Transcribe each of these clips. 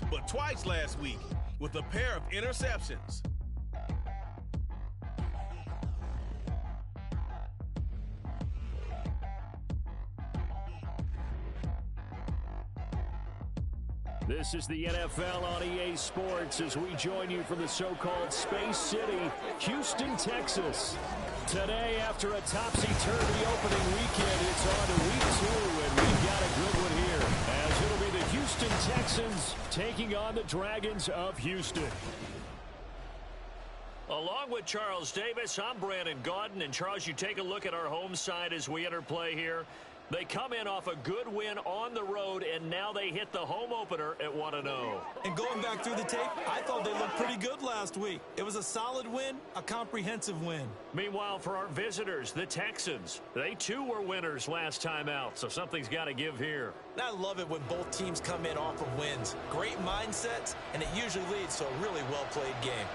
but twice last week with a pair of interceptions. This is the NFL on EA Sports as we join you from the so-called Space City, Houston, Texas. Today, after a topsy-turvy opening weekend, it's on to week 2, and we've got a good one here, as it'll be the Houston Texans taking on the Dragons of Houston. Along with Charles Davis, I'm Brandon Gaudin, and Charles, you take a look at our home side as we enter play here. They come in off a good win on the road, and now they hit the home opener at 1-0. And going back through the tape, I thought they looked pretty good last week. It was a solid win, a comprehensive win. Meanwhile, for our visitors, the Texans, they too were winners last time out, so something's got to give here. And I love it when both teams come in off of wins. Great mindsets, and it usually leads to a really well-played game.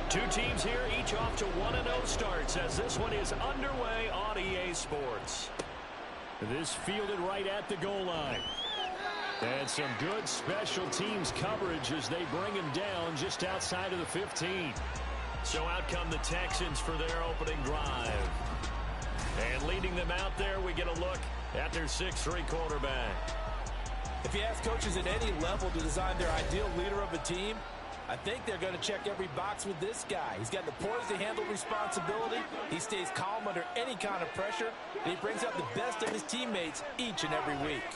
Two teams here, each off to 1-0 starts as this one is underway on EA Sports. This fielded right at the goal line. And some good special teams coverage as they bring him down just outside of the 15. So out come the Texans for their opening drive. And leading them out there, we get a look at their 6'3" quarterback. If you ask coaches at any level to design their ideal leader of a team, I think they're going to check every box with this guy. He's got the poise to handle responsibility. He stays calm under any kind of pressure. And he brings out the best of his teammates each and every week.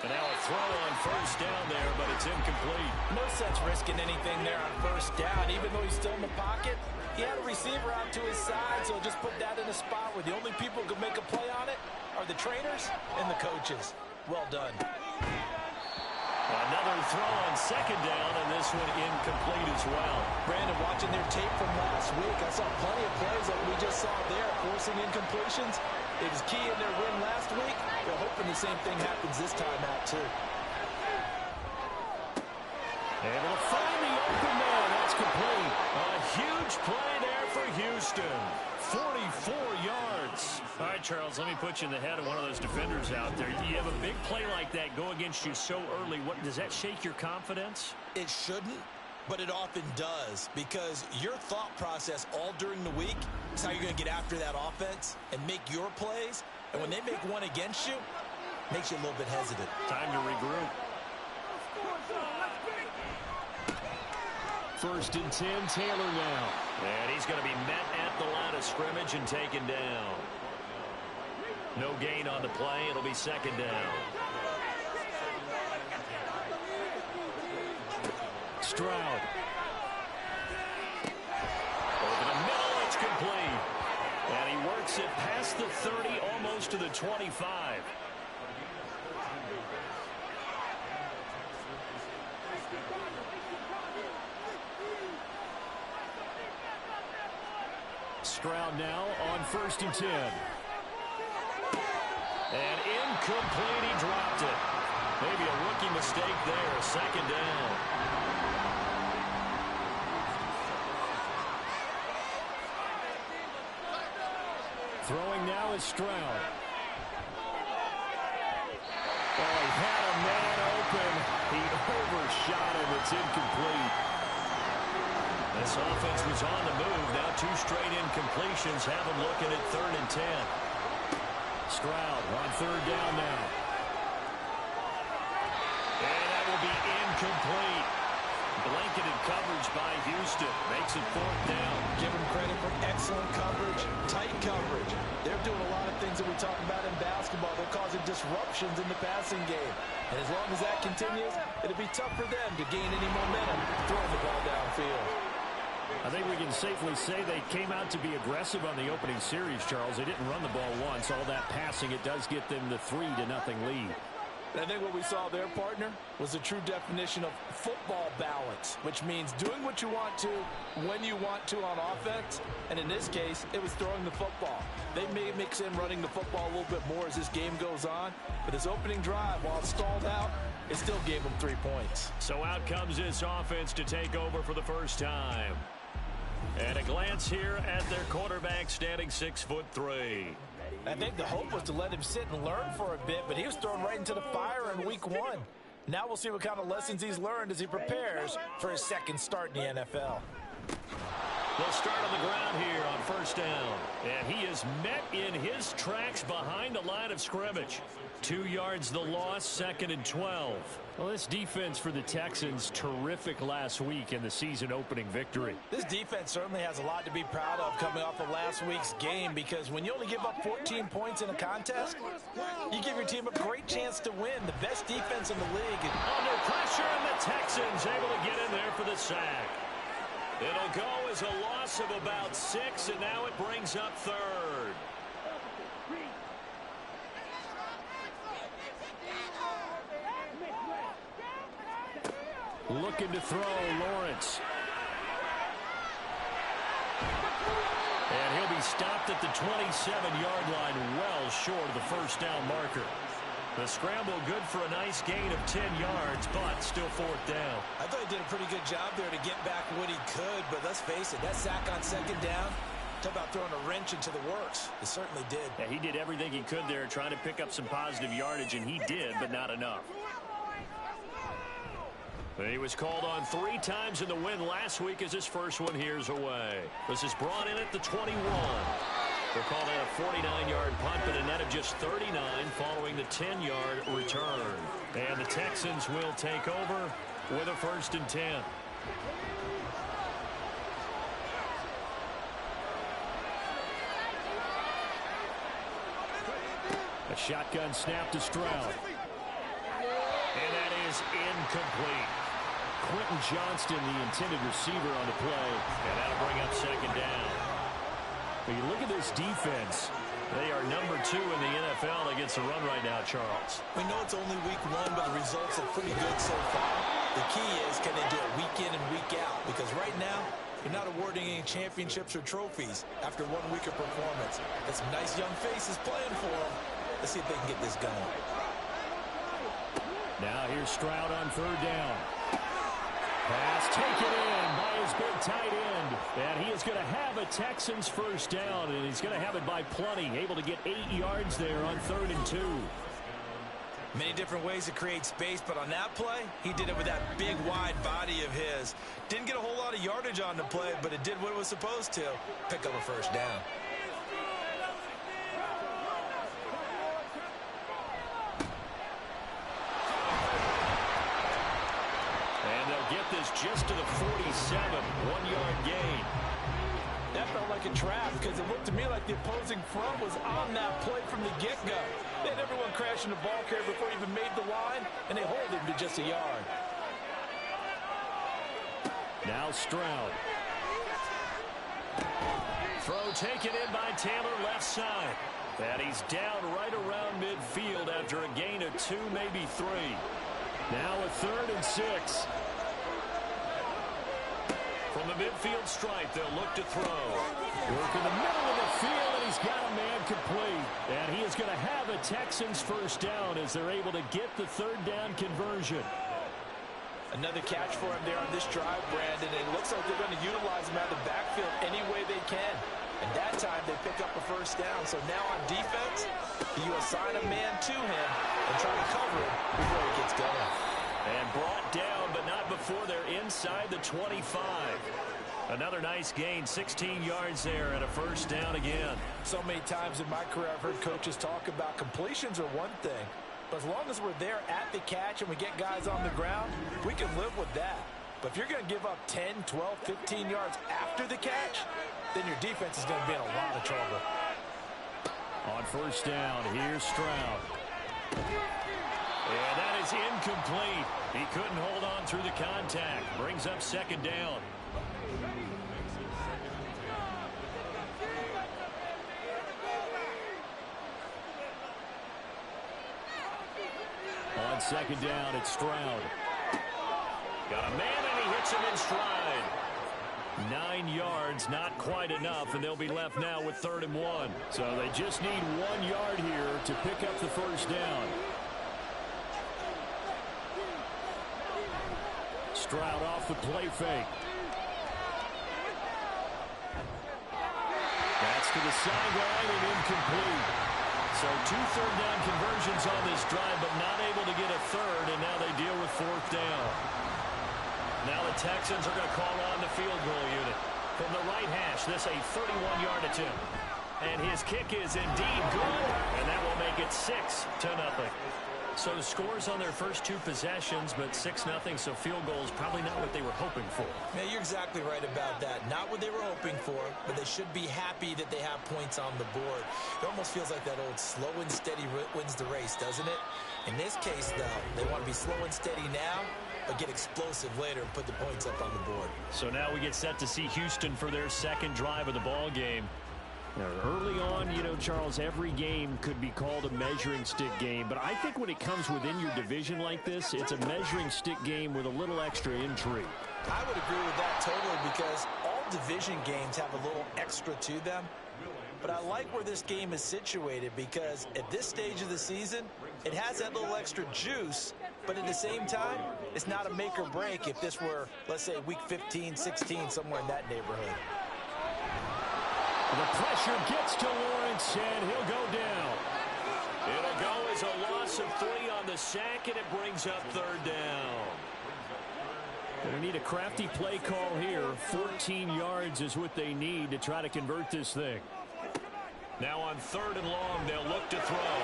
And now a throw on first down there, but it's incomplete. No sense risking anything there on first down. Even though he's still in the pocket, he had a receiver out to his side, so just put that in a spot where the only people who can make a play on it are the trainers and the coaches. Well done. Another throw on second down, and this one incomplete as well. Brandon, watching their tape from last week, I saw plenty of plays like we just saw there, forcing incompletions. It was key in their win last week. They're hoping the same thing happens this time out, too. Able to find the open man. That's complete. A huge play there for Houston. 44 yards. All right, Charles, let me put you in the head of one of those defenders out there. You have a big play like that go against you so early. What does that shake your confidence? It shouldn't, but it often does, because your thought process all during the week is how you're going to get after that offense and make your plays. And when they make one against you, it makes you a little bit hesitant. Time to regroup. 1st and 10, Taylor now. And he's going to be met at the line of scrimmage and taken down. No gain on the play. It'll be second down. Stroud. Over the middle, it's complete. And he works it past the 30, almost to the 25. Stroud now on 1st and 10. And incomplete, he dropped it. Maybe a rookie mistake there, second down. Throwing now is Stroud. Oh, he had a man open. He overshot him. It's incomplete. This offense was on the move. Now 2 straight incompletions have him looking at 3rd and 10. Stroud on third down now. And that will be incomplete. Blanketed coverage by Houston. Makes it fourth down. Give them credit for excellent coverage, tight coverage. They're doing a lot of things that we talk about in basketball. They're causing disruptions in the passing game. And as long as that continues, it'll be tough for them to gain any momentum throwing the ball downfield. I think we can safely say they came out to be aggressive on the opening series, Charles. They didn't run the ball once. All that passing, it does get them the 3-0 lead. I think what we saw there, partner, was the true definition of football balance, which means doing what you want to when you want to on offense. And in this case, it was throwing the football. They may mix in running the football a little bit more as this game goes on. But this opening drive, while it stalled out, it still gave them 3 points. So out comes this offense to take over for the first time. And a glance here at their quarterback standing 6'3". I think the hope was to let him sit and learn for a bit, but he was thrown right into the fire in week 1. Now we'll see what kind of lessons he's learned as he prepares for his second start in the NFL. They'll start on the ground here on first down. And he is met in his tracks behind the line of scrimmage. 2 yards the loss, 2nd and 12. Well, this defense for the Texans, terrific last week in the season opening victory. This defense certainly has a lot to be proud of coming off of last week's game, because when you only give up 14 points in a contest, you give your team a great chance to win. The best defense in the league. Under pressure, and the Texans able to get in there for the sack. It'll go as a loss of about 6, and now it brings up 3rd. Looking to throw, Lawrence. And he'll be stopped at the 27-yard line, well short of the first down marker. The scramble good for a nice gain of 10 yards, but still 4th down. I thought he did a pretty good job there to get back what he could, but let's face it, that sack on 2nd down, talk about throwing a wrench into the works. It certainly did. Yeah, he did everything he could there, trying to pick up some positive yardage, and he did, but not enough. He was called on 3 times in the win last week as his first one here's away. This is brought in at the 21. They'll call that a 49-yard punt, but a net of just 39 following the 10-yard return. And the Texans will take over with a 1st and 10. A shotgun snap to Stroud. And that is incomplete. Quentin Johnston, the intended receiver on the play, and that'll bring up 2nd down. When you look at this defense, they are number 2 in the NFL against the run right now, Charles. We know it's only week 1, but the results are pretty good so far. The key is, can they do it week in and week out? Because right now, you're not awarding any championships or trophies after 1 week of performance. Got some nice young faces playing for them. Let's see if they can get this going. Now here's Stroud on 3rd down. Pass taken in by his big tight end. And he is going to have a Texans 1st down, and he's going to have it by plenty. Able to get 8 yards there on 3rd and 2. Many different ways to create space, but on that play, he did it with that big, wide body of his. Didn't get a whole lot of yardage on the play, but it did what it was supposed to. Pick up a 1st down. This just to the 47, 1-yard gain. That felt like a trap because it looked to me like the opposing front was on that play from the get-go. They had everyone crashing the ball carrier before he even made the line, and they hold him to just a yard. Now Stroud. Throw taken in by Taylor left side. And he's down right around midfield after a gain of 2, maybe 3. Now a 3rd and 6. From the midfield stripe, they'll look to throw. Work in the middle of the field, and he's got a man complete. And he is going to have a Texans 1st down as they're able to get the 3rd down conversion. Another catch for him there on this drive, Brandon. It looks like they're going to utilize him out of the backfield any way they can. And that time, they pick up a 1st down. So now on defense, you assign a man to him and try to cover him before he gets going. And brought down, but not before they're inside the 25. Another nice gain, 16 yards there and a first down again. So many times in my career I've heard coaches talk about completions are one thing, but as long as we're there at the catch and we get guys on the ground, we can live with that. But if you're going to give up 10, 12, 15 yards after the catch, then your defense is going to be in a lot of trouble. On first down, here's Stroud. And that is incomplete. He couldn't hold on through the contact. Brings up second down. On second down, it's Stroud. Got a man, and he hits him in stride. 9 yards, not quite enough, and they'll be left now with 3rd and 1. So they just need 1 yard here to pick up the first down. Stroud off the play fake. That's to the sideline and incomplete. So 2 third-down conversions on this drive, but not able to get a third, and now they deal with 4th down. Now the Texans are going to call on the field goal unit. From the right hash, this a 31-yard attempt. And his kick is indeed good, and that will make it 6-0. So the scores on their first 2 possessions, but 6-0, so field goal is probably not what they were hoping for. Yeah, you're exactly right about that. Not what they were hoping for, but they should be happy that they have points on the board. It almost feels like that old slow and steady wins the race, doesn't it? In this case, though, they want to be slow and steady now, but get explosive later and put the points up on the board. So now we get set to see Houston for their second drive of the ball game. Now, early on, you know, Charles, every game could be called a measuring stick game, but I think when it comes within your division like this, it's a measuring stick game with a little extra intrigue. I would agree with that totally, because all division games have a little extra to them. But I like where this game is situated, because at this stage of the season, it has that little extra juice, but at the same time, it's not a make or break if this were, let's say, week 15, 16, somewhere in that neighborhood. The pressure gets to Lawrence, and he'll go down. It'll go as a loss of 3 on the sack, and it brings up 3rd down. They need a crafty play call here. 14 yards is what they need to try to convert this thing. Now on 3rd and long, they'll look to throw.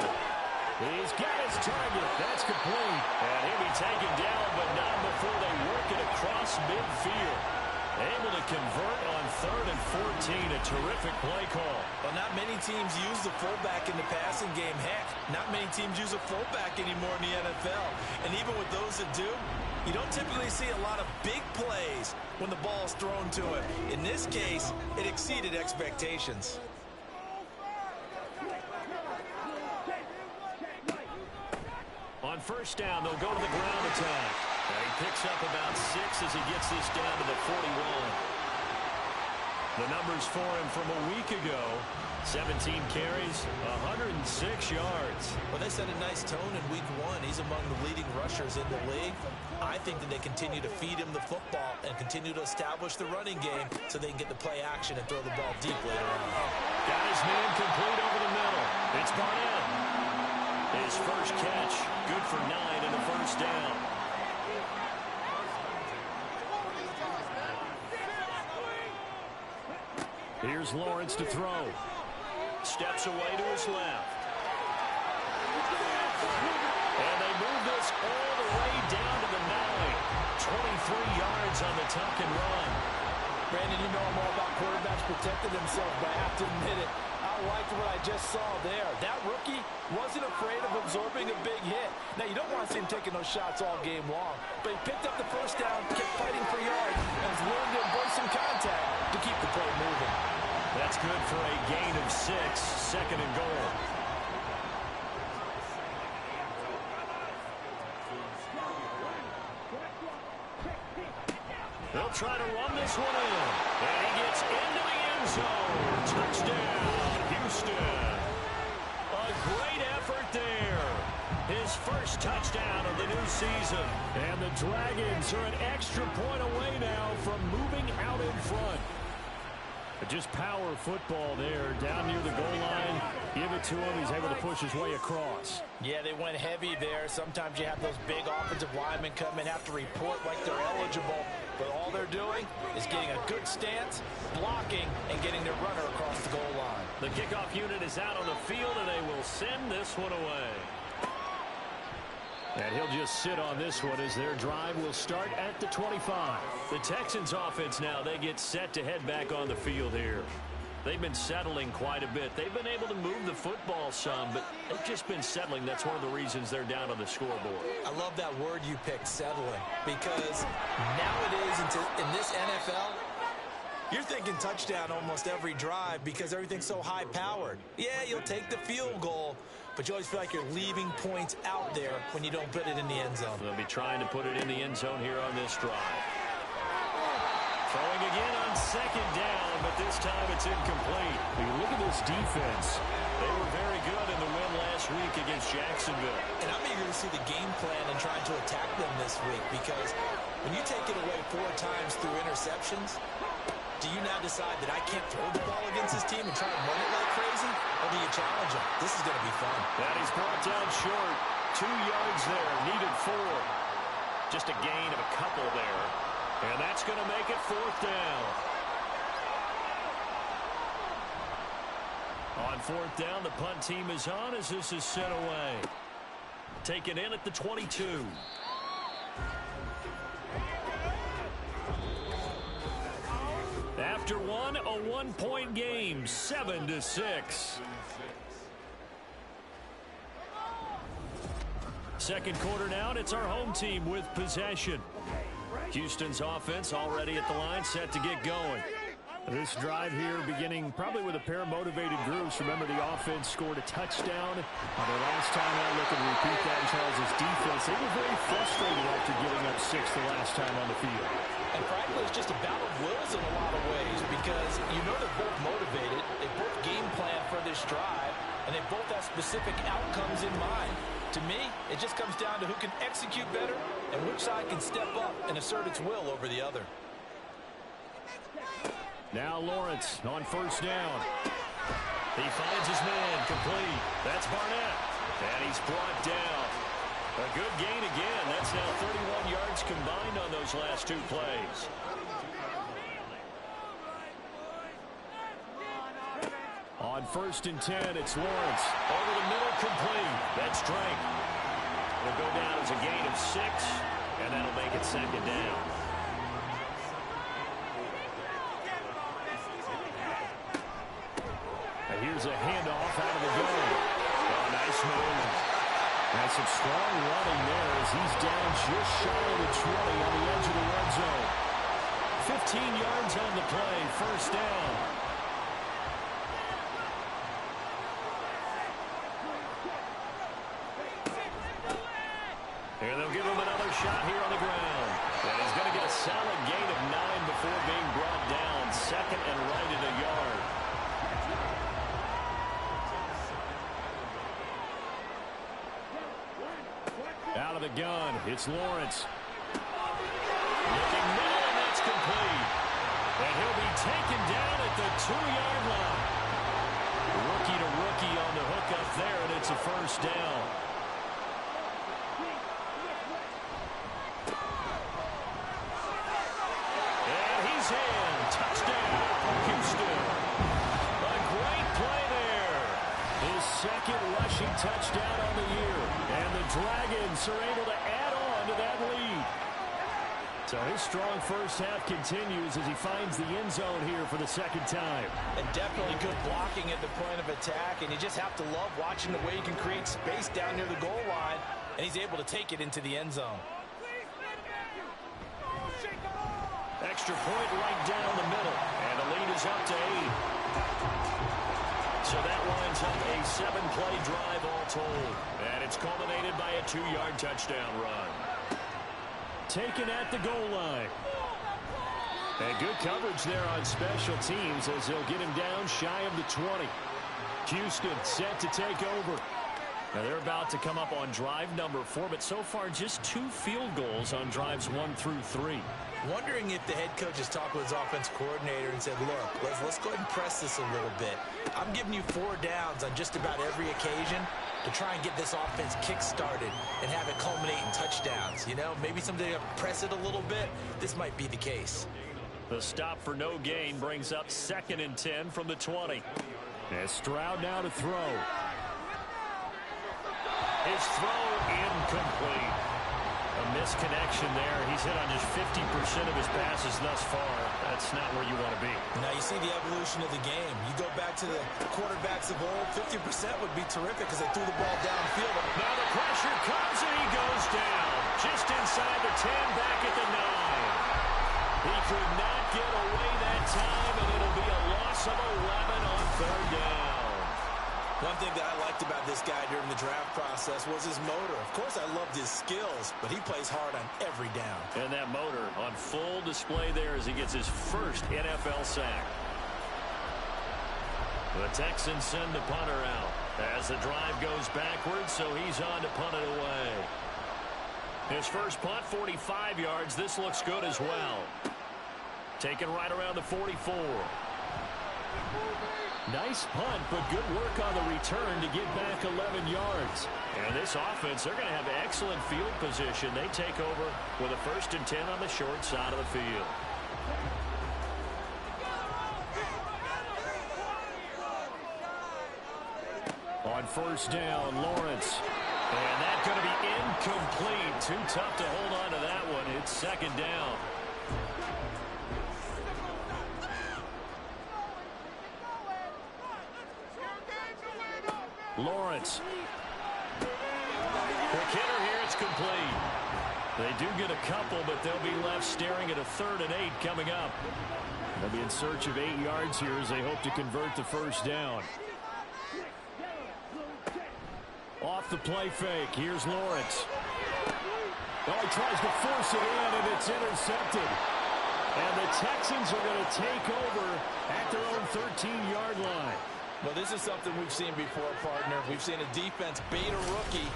He's got his target. That's complete. And he'll be taken down, but not before they work it across midfield. Able to convert on 3rd and 14. A terrific play call. Well, not many teams use the fullback in the passing game. Heck, not many teams use a fullback anymore in the NFL. And even with those that do, you don't typically see a lot of big plays when the ball is thrown to him. In this case, it exceeded expectations. On first down, they'll go to the ground attack. He picks up about 6 as he gets this down to the 41. The numbers for him from a week ago: 17 carries, 106 yards. Well, they set a nice tone in week 1. He's among the leading rushers in the league. I think that they continue to feed him the football and continue to establish the running game so they can get the play action and throw the ball deep later on. Got his man complete over the middle. It's Barnett. His first catch, good for 9 and a first down. Here's Lawrence to throw. Steps away to his left. And they move this all the way down to the 9. 23 yards on the tuck and run. Brandon, you know I'm all about quarterbacks protecting themselves, but I have to admit it. I liked what I just saw there. That rookie wasn't afraid of absorbing a big hit. Now, you don't want to see him taking those shots all game long, but he picked up the first down, kept fighting for yards, and is willing to embrace some contact to keep the play moving. That's good for a gain of 6, 2nd and goal. They'll try to run this one in. And he gets into the end zone. Touchdown, Houston. A great effort there. His first touchdown of the new season. And the Dragons are an extra point away now from moving out in front. But just power football there, down near the goal line. Give it to him. He's able to push his way across. Yeah, they went heavy there. Sometimes you have those big offensive linemen come in, have to report like they're eligible. but all they're doing is getting a good stance, blocking, and getting their runner across the goal line. The kickoff unit is out on the field, and they will send this one away. And he'll just sit on this one as their drive will start at the 25. The Texans offense now, they get set to head back on the field here. They've been settling quite a bit. They've been able to move the football some, but they've just been settling. That's one of the reasons they're down on the scoreboard. I love that word you picked, settling, because nowadays in this NFL, you're thinking touchdown almost every drive because everything's so high-powered. Yeah, you'll take the field goal, but you always feel like you're leaving points out there when you don't put it in the end zone. They'll be trying to put it in the end zone here on this drive. Throwing again on second down, but this time it's incomplete. You look at this defense. They were very good in the win last week against Jacksonville. And I'm eager to see the game plan and trying to attack them this week, because when you take it away 4 times through interceptions, do you now decide that I can't throw the ball against this team and try to run it like crazy? Or do you challenge them? This is going to be fun. That he's brought down short. 2 yards there. Needed 4. Just a gain of a couple there. And that's going to make it 4th down. On 4th down, the punt team is on as this is sent away. Taken in at the 22. After one, a 1-point game, 7-6. Second quarter now, and it's our home team with possession. Houston's offense already at the line, set to get going. This drive here beginning probably with a pair of motivated groups. Remember, the offense scored a touchdown. The last time out, look and repeat that, Charles' defense. They were very frustrated after giving up 6 the last time on the field. And frankly, it's just a battle of wills in a lot of ways, because you know they're both motivated. They both game plan for this drive, and they both have specific outcomes in mind. To me, it just comes down to who can execute better and which side can step up and assert its will over the other. Now Lawrence on first down. He finds his man, complete. That's Barnett. And he's brought down. A good gain again. That's now 31 yards combined on those last 2 plays. On 1st and 10, it's Lawrence. Over the middle, complete. That's Drake. It'll go down as a gain of 6, and that'll make it 2nd down. And here's a handoff out of the gun. Oh, nice move. And some strong running there as he's down just shy of the 20 on the edge of the red zone. 15 yards on the play, 1st down. And they'll give him another shot here on the ground. And he's going to get a solid gain of 9 before being brought down. 2nd and right at a yard. Out of the gun, it's Lawrence. Looking middle, and that's complete. And he'll be taken down at the 2-yard line. Rookie to rookie on the hook up there, and it's a 1st down. And he's in. Touchdown, Houston. A great play there. His 2nd rushing touchdown on the year. And the Dragons are able to add on to that lead. So his strong first half continues as he finds the end zone here for the 2nd time. And definitely good blocking at the point of attack, and you just have to love watching the way he can create space down near the goal line, and he's able to take it into the end zone. Extra point right down the middle, and the lead is up to 8. So that winds up a 7-play drive all told, and it's culminated by a 2-yard touchdown run. Taken at the goal line. And good coverage there on special teams as they'll get him down shy of the 20. Houston set to take over. Now they're about to come up on drive number 4, but so far just 2 field goals on drives 1 through 3. Wondering if the head coach has talked with his offense coordinator and said, look, let's go ahead and press this a little bit. I'm giving you 4 downs on just about every occasion. to try and get this offense kick-started and have it culminate in touchdowns. You know, maybe someday to press it a little bit. This might be the case. The stop for no gain brings up 2nd and 10 from the 20. And Stroud now to throw. His throw incomplete. A misconnection there. He's hit on just 50% of his passes thus far. That's not where you want to be. Now you see the evolution of the game. You go back to the quarterbacks of old, 50% would be terrific because they threw the ball downfield. Now the pressure comes and he goes down. Just inside the 10, back at the 9. He could not get away that time, and it'll be a loss of 11 on 3rd down. One thing that I liked about this guy during the draft process was his motor. Of course, I loved his skills, but he plays hard on every down. And that motor on full display there as he gets his first NFL sack. The Texans send the punter out as the drive goes backwards, so he's on to punt it away. His first punt, 45 yards. This looks good as well. Taken right around the 44. Nice punt, but good work on the return to get back 11 yards. And this offense, they're going to have excellent field position. They take over with a 1st and 10 on the short side of the field. On 1st down, Lawrence. And that's going to be incomplete. Too tough to hold on to that one. It's 2nd down. Lawrence. Quick hitter here. It's complete. They do get a couple, but they'll be left staring at a 3rd and 8 coming up. They'll be in search of 8 yards here as they hope to convert the 1st down. Off the play fake. Here's Lawrence. Oh, he tries to force it in, and it's intercepted. And the Texans are going to take over at their own 13-yard line. Well, this is something we've seen before, partner. We've seen a defense bait a rookie,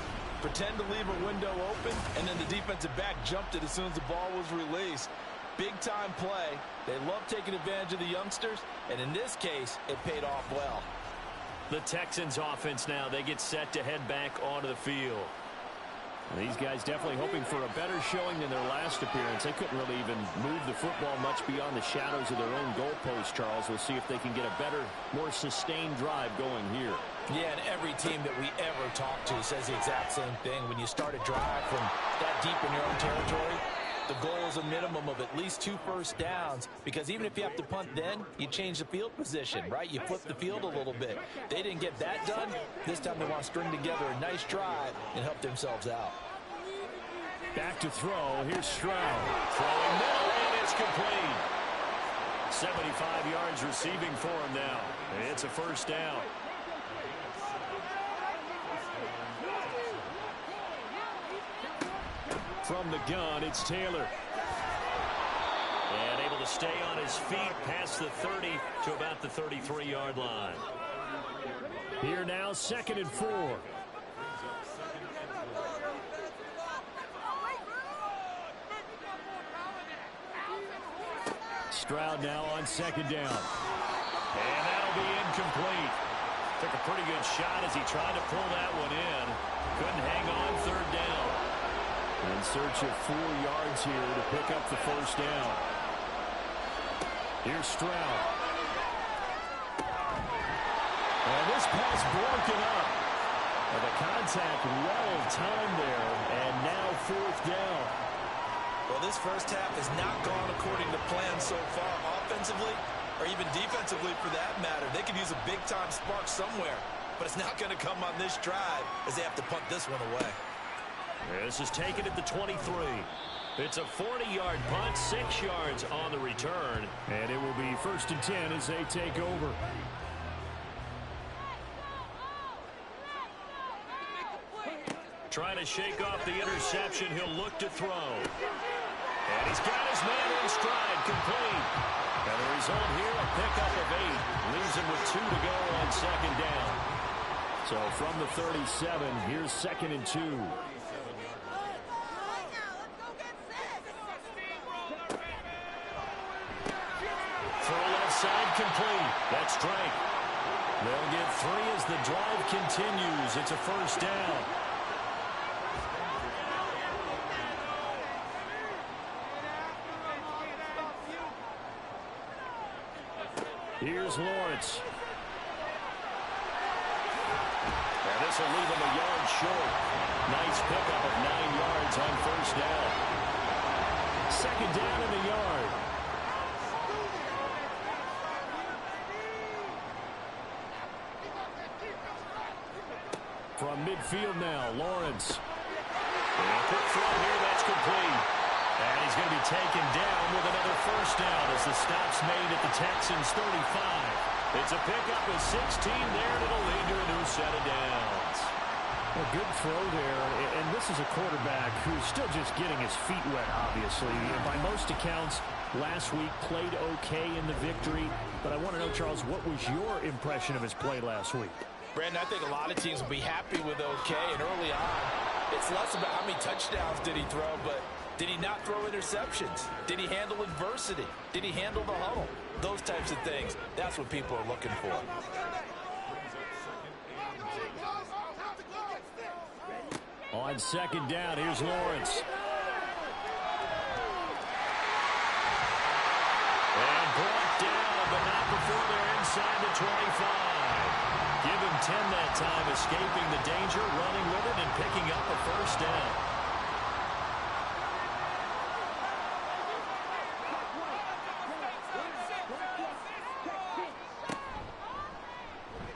pretend to leave a window open, and then the defensive back jumped it as soon as the ball was released. Big-time play. They love taking advantage of the youngsters, and in this case, it paid off well. The Texans offense now, they get set to head back onto the field. These guys definitely hoping for a better showing than their last appearance. They couldn't really even move the football much beyond the shadows of their own goalpost, Charles. We'll see if they can get a better, more sustained drive going here. Yeah, and every team that we ever talk to says the exact same thing. When you start a drive from that deep in your own territory, the goal is a minimum of at least 2 first downs, because even if you have to punt then, you change the field position, right? You flip the field a little bit. They didn't get that done. This time they want to string together a nice drive and help themselves out. Back to throw. Here's Stroud. Throwing middle, and it's complete. 75 yards receiving for him now. It's a 1st down. From the gun, it's Taylor. And able to stay on his feet past the 30 to about the 33-yard line. Here now, 2nd and 4. Stroud now on 2nd down. And that'll be incomplete. Took a pretty good shot as he tried to pull that one in. Couldn't hang on 3rd down. In search of 4 yards here to pick up the 1st down. Here's Stroud. And this pass broken up. And the contact well timed there. And now 4th down. Well, this first half has not gone according to plan so far, offensively or even defensively for that matter. They could use a big-time spark somewhere, but it's not going to come on this drive as they have to punt this one away. This is taken at the 23. It's a 40-yard punt, 6 yards on the return, and it will be 1st and 10 as they take over. Trying to shake off the interception. He'll look to throw. And he's got his man in stride, complete. And the result here, a pickup of 8. Leaves him with 2 to go on 2nd down. So from the 37, here's 2nd and 2. Throw left side, complete. That's Drake. They'll get 3 as the drive continues. It's a first down. Here's Lawrence. And this will leave him a yard short. Nice pickup of 9 yards on first down. Second down in the yard. From midfield now, Lawrence. And a quick throw here, that's complete. And he's going to be taken down with another first down as the stop's made at the Texans' 35. It's a pickup of 16 there, and it'll lead to a new set of downs. A good throw there, and this is a quarterback who's still just getting his feet wet, obviously. And by most accounts, last week played okay in the victory. But I want to know, Charles, what was your impression of his play last week? Brandon, I think a lot of teams will be happy with okay, and early on, it's less about how many touchdowns did he throw, but did he not throw interceptions? Did he handle adversity? Did he handle the huddle? Those types of things, that's what people are looking for. On second down, here's Lawrence. And brought down, but not before they're inside the 25. Give him 10 that time, escaping the danger, running with it, and picking up a first down.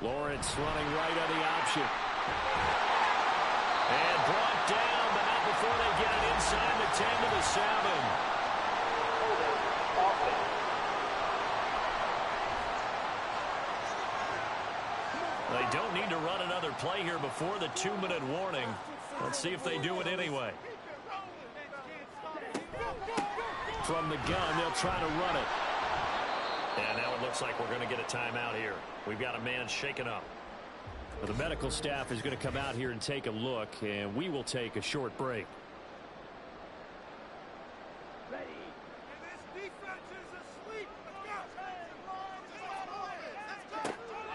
Lawrence running right on the option. And brought down, but not before they get it inside the 10 to the 7. They don't need to run another play here before the 2-minute warning. Let's see if they do it anyway. From the gun, they'll try to run it. And now it looks like we're going to get a timeout here. We've got a man shaken up. Well, the medical staff is going to come out here and take a look, and we will take a short break.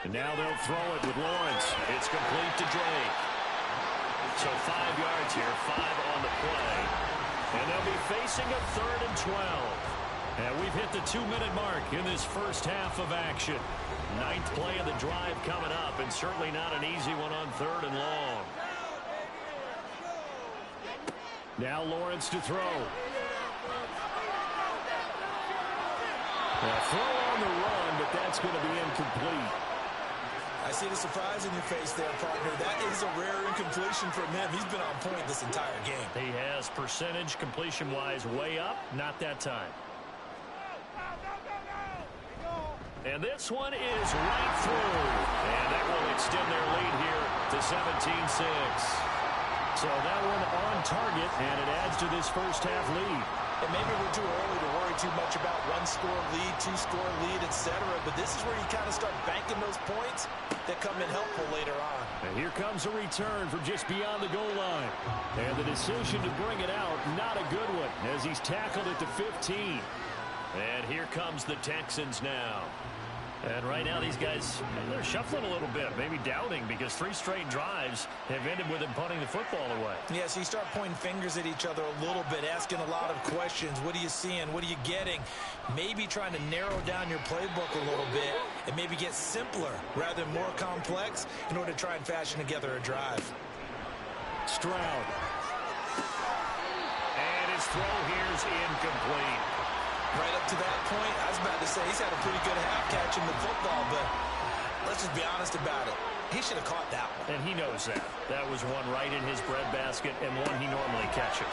And now they'll throw it with Lawrence. It's complete to Drake. So 5 yards here, 5 on the play. And they'll be facing a 3rd and 12. And we've hit the 2-minute mark in this first half of action. 9th play of the drive coming up, and certainly not an easy one on 3rd and long. Now Lawrence to throw. A throw on the run, but that's going to be incomplete. I see the surprise in your face there, partner. That is a rare incompletion from him. He's been on point this entire game. He has percentage completion-wise way up, not that time. And this one is right through. And that will extend their lead here to 17-6. So that one on target, and it adds to this first half lead. And maybe we're too early to worry too much about 1-score lead, 2-score lead, etc. But this is where you kind of start banking those points that come in helpful later on. And here comes a return from just beyond the goal line. And the decision to bring it out, not a good one, as he's tackled at the 15. And here comes the Texans now. And right now these guys, they're shuffling a little bit, maybe doubting, because 3 straight drives have ended with them punting the football away. Yeah, so you start pointing fingers at each other a little bit, asking a lot of questions. What are you seeing? What are you getting? Maybe trying to narrow down your playbook a little bit and maybe get simpler rather than more complex in order to try and fashion together a drive. Stroud. And his throw here's incomplete. Right up to that point, I was about to say he's had a pretty good half catching the football, but let's just be honest about it. He should have caught that one. And he knows that. That was one right in his breadbasket and one he normally catches.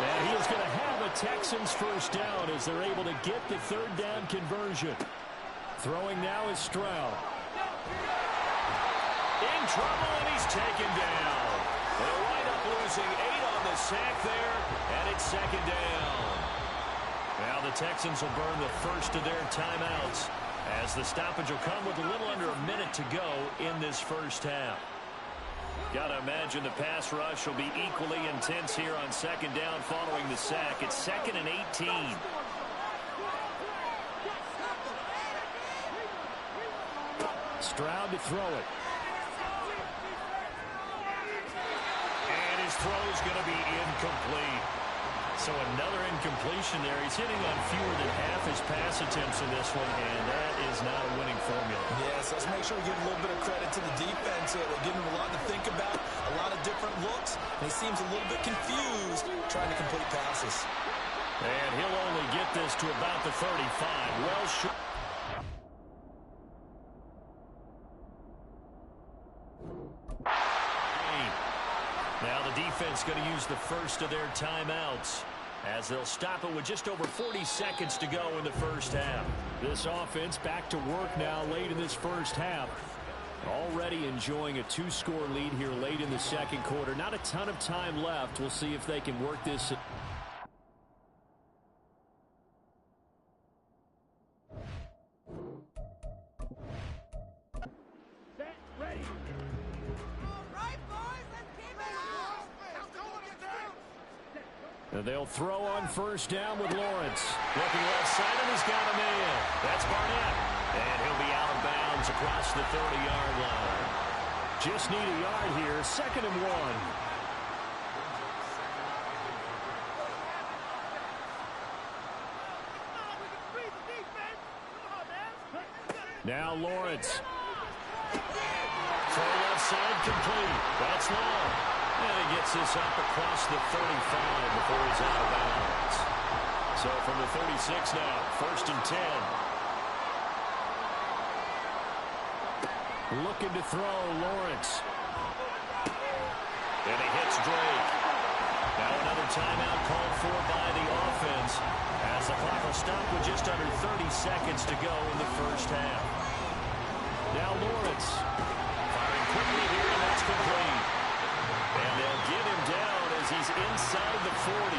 And he is going to have a Texans first down as they're able to get the 3rd down conversion. Throwing now is Stroud. In trouble, and he's taken down. They'll wind up losing 8 on the sack there, and it's 2nd down. Now the Texans will burn the first of their timeouts as the stoppage will come with a little under a minute to go in this first half. Got to imagine the pass rush will be equally intense here on 2nd down following the sack. It's 2nd and 18. Stroud to throw it. And his throw's going to be incomplete. So another incompletion there. He's hitting on fewer than half his pass attempts in this one, and that is not a winning formula. Yes, let's make sure we give a little bit of credit to the defense here. They're giving him a lot to think about, a lot of different looks, and he seems a little bit confused trying to complete passes. And he'll only get this to about the 35. Well short. Now the defense going to use the first of their timeouts as they'll stop it with just over 40 seconds to go in the first half. This offense back to work now late in this first half. Already enjoying a 2-score lead here late in the second quarter. Not a ton of time left. We'll see if they can work this. And they'll throw on first down with Lawrence. Looking left side, and he's got a man. That's Barnett. And he'll be out of bounds across the 30-yard line. Just need a yard here. 2nd and 1. Now Lawrence. Throw left side complete. That's long. And he gets this up across the 35 before he's out of bounds. So from the 36 now, 1st and 10. Looking to throw, Lawrence. And he hits Drake. Now another timeout called for by the offense as the clock will stop with just under 30 seconds to go in the first half. Now Lawrence. Firing quickly here, and that's complete. And they'll get him down as he's inside the 40.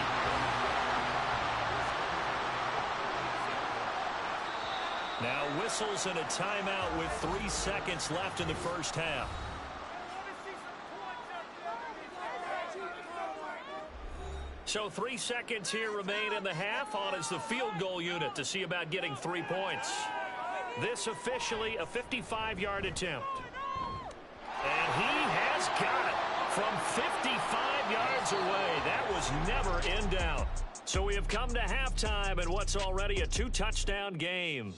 Now whistles and a timeout with 3 seconds left in the first half. So 3 seconds here remain in the half. On is the field goal unit to see about getting 3 points. This officially a 55-yard attempt. And he has got it from 55 yards away. That was never in doubt. So we have come to halftime in what's already a 2-touchdown game.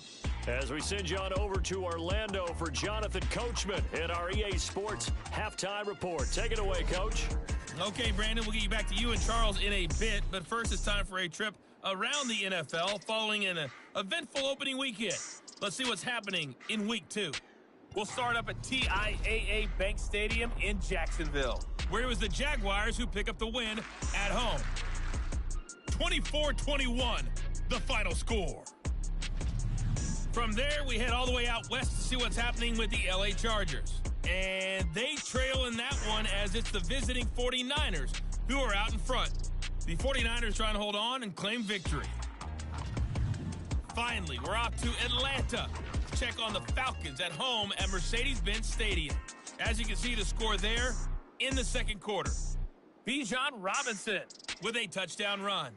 As we send you on over to Orlando for Jonathan Coachman in our EA Sports Halftime Report. Take it away, Coach. Okay, Brandon, we'll get you back to you and Charles in a bit. But first, it's time for a trip around the NFL following an eventful opening weekend. Let's see what's happening in Week 2. We'll start up at TIAA Bank Stadium in Jacksonville, where it was the Jaguars who pick up the win at home. 24-21, the final score. From there, we head all the way out west to see what's happening with the LA Chargers. And they trail in that one as it's the visiting 49ers who are out in front. The 49ers trying to hold on and claim victory. Finally, we're off to Atlanta to check on the Falcons at home at Mercedes-Benz Stadium. As you can see, the score there in the second quarter. Bijan Robinson with a touchdown run.